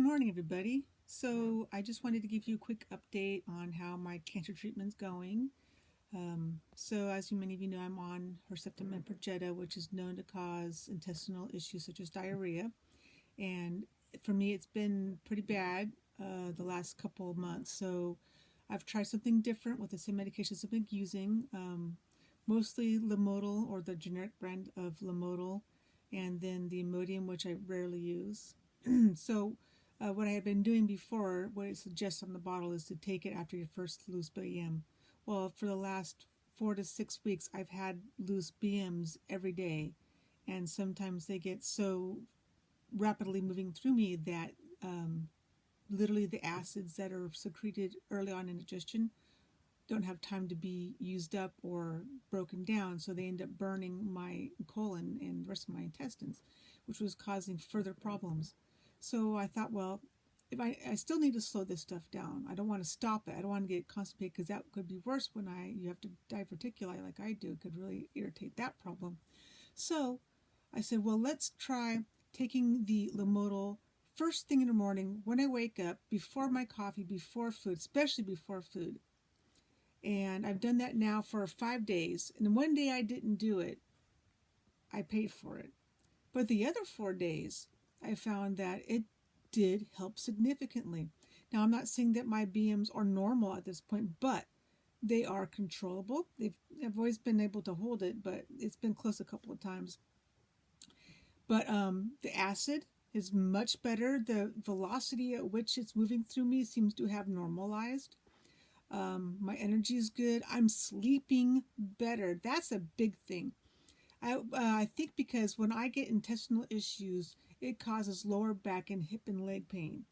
morning, everybody. So I just wanted to give you a quick update on how my cancer treatment's going. So as many of you know, I'm on herceptin and prejeta, which is known to cause intestinal issues such as diarrhea. And for me, it's been pretty bad the last couple of months. So I've tried something different with the same medications I've been using, mostly limotil or the generic brand of limotil, and then the Imodium, which I rarely use. So what I had been doing before, what it suggests on the bottle, is to take it after your first loose BM. Well, for the last 4 to 6 weeks, I've had loose BMs every day, and sometimes they get so rapidly moving through me that literally the acids that are secreted early on in digestion don't have time to be used up or broken down, so they end up burning my colon and the rest of my intestines, which was causing further problems. So I thought, well, if I still need to slow this stuff down. I don't want to stop it. I don't want to get constipated, because that could be worse when you have to diverticuli like I do. It could really irritate that problem. So I said, well, let's try taking the Limotil first thing in the morning when I wake up, before my coffee, before food, especially before food. And I've done that now for 5 days. And one day I didn't do it. I paid for it. But the other 4 days, I found that it did help significantly. Now, I'm not saying that my BMs are normal at this point, but they are controllable. I've always been able to hold it, but it's been close a couple of times. But the acid is much better. The velocity at which it's moving through me seems to have normalized. My energy is good. I'm sleeping better. That's a big thing. I think because when I get intestinal issues, it causes lower back and hip and leg pain.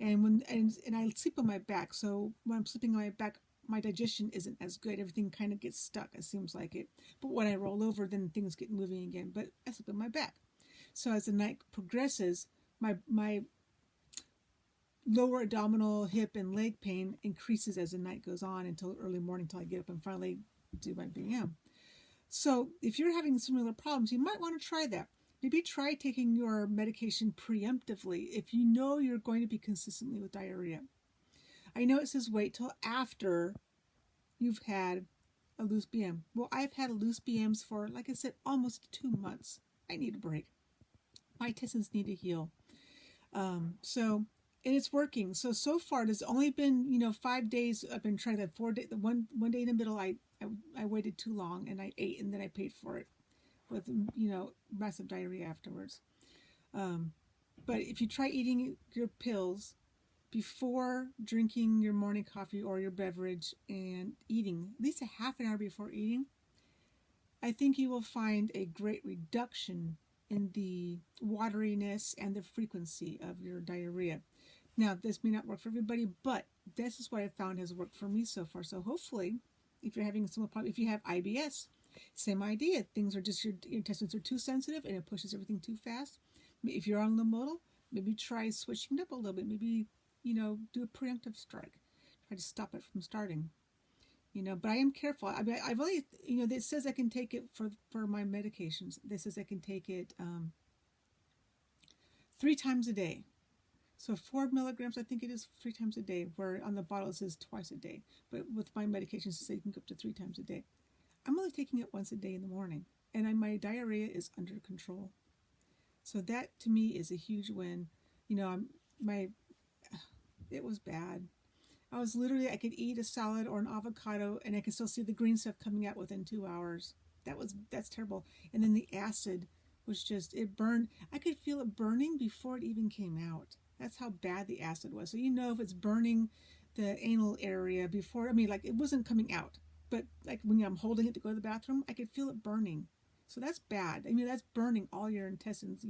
And I sleep on my back, so when I'm sleeping on my back, my digestion isn't as good. Everything kind of gets stuck, it seems like it. But when I roll over, then things get moving again. But I sleep on my back. So as the night progresses, my lower abdominal, hip, and leg pain increases as the night goes on until early morning, until I get up and finally do my BM. So if you're having similar problems, you might want to try that. Maybe try taking your medication preemptively if you know you're going to be consistently with diarrhea. I know it says wait till after you've had a loose BM. Well, I've had loose BMs for, like I said, almost 2 months. I need a break. My intestines need to heal. And it's working. So far, there's only been, 5 days I've been trying that. 4 day, the one day in the middle, I waited too long and I ate, and then I paid for it with, massive diarrhea afterwards. But if you try eating your pills before drinking your morning coffee or your beverage, and eating at least a half an hour before eating, I think you will find a great reduction in the wateriness and the frequency of your diarrhea. Now, this may not work for everybody, but this is what I found has worked for me so far. So hopefully, if you're having a similar problem, if you have IBS, same idea. Things are just, your intestines are too sensitive and it pushes everything too fast. If you're on Limotil, maybe try switching it up a little bit. Maybe, do a preemptive strike. Try to stop it from starting. But I am careful. I mean, I've only, it says I can take it for my medications. This says I can take it 3 times a day. So 4 milligrams, I think it is 3 times a day, where on the bottle it says twice a day. But with my medications, it says you can go up to 3 times a day. I'm only taking it once a day in the morning, and my diarrhea is under control. So that, to me, is a huge win. It was bad. I could eat a salad or an avocado, and I could still see the green stuff coming out within 2 hours. That's terrible. And then the acid was just, it burned. I could feel it burning before it even came out. That's how bad the acid was. So if it's burning the anal area before, it wasn't coming out. But like when I'm holding it to go to the bathroom, I could feel it burning. So that's bad. That's burning all your intestines,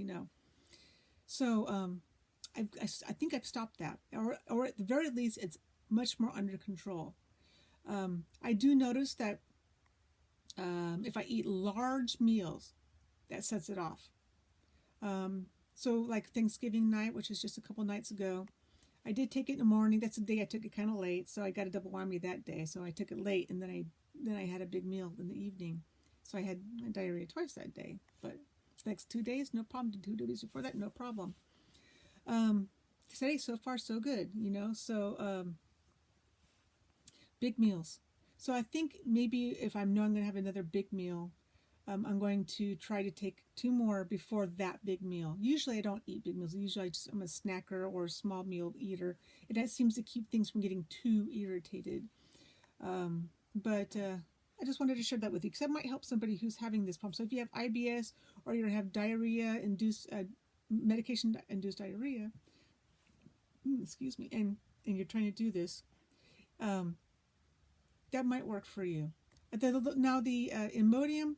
So I think I've stopped that. Or at the very least, it's much more under control. I do notice that if I eat large meals, that sets it off. So like Thanksgiving night, which is just a couple nights ago, I did take it in the morning. That's the day I took it kind of late, so I got a double whammy that day. So I took it late, and then I had a big meal in the evening. So I had diarrhea twice that day. But the next 2 days, no problem. The 2 days before that, no problem. say, so far so good, you know. So big meals. So I think maybe if I know I'm going to have another big meal, I'm going to try to take 2 more before that big meal. Usually I don't eat big meals. Usually I'm a snacker or a small meal eater. And that seems to keep things from getting too irritated. But I just wanted to share that with you because that might help somebody who's having this problem. So if you have IBS or you have diarrhea induced, medication induced diarrhea, excuse me, and you're trying to do this, that might work for you. Now the Imodium,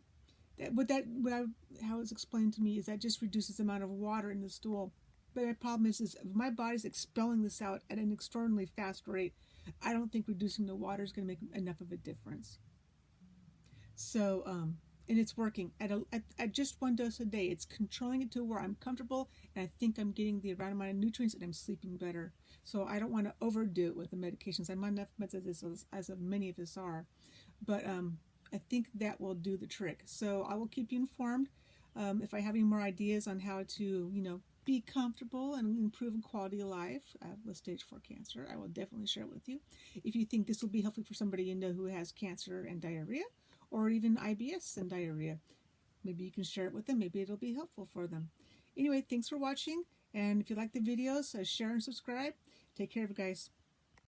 how it's explained to me is that just reduces the amount of water in the stool. But my problem is if my body's expelling this out at an extraordinarily fast rate, I don't think reducing the water is going to make enough of a difference. So, and it's working at just 1 dose a day. It's controlling it to where I'm comfortable, and I think I'm getting the right amount of nutrients, and I'm sleeping better. So I don't want to overdo it with the medications. I'm on enough meds as many of us are, but I think that will do the trick. So I will keep you informed. If I have any more ideas on how to, be comfortable and improve quality of life with stage 4 cancer, I will definitely share it with you. If you think this will be helpful for somebody you know who has cancer and diarrhea, or even IBS and diarrhea, maybe you can share it with them. Maybe it'll be helpful for them. Anyway, thanks for watching. And if you like the videos, share and subscribe. Take care of you guys.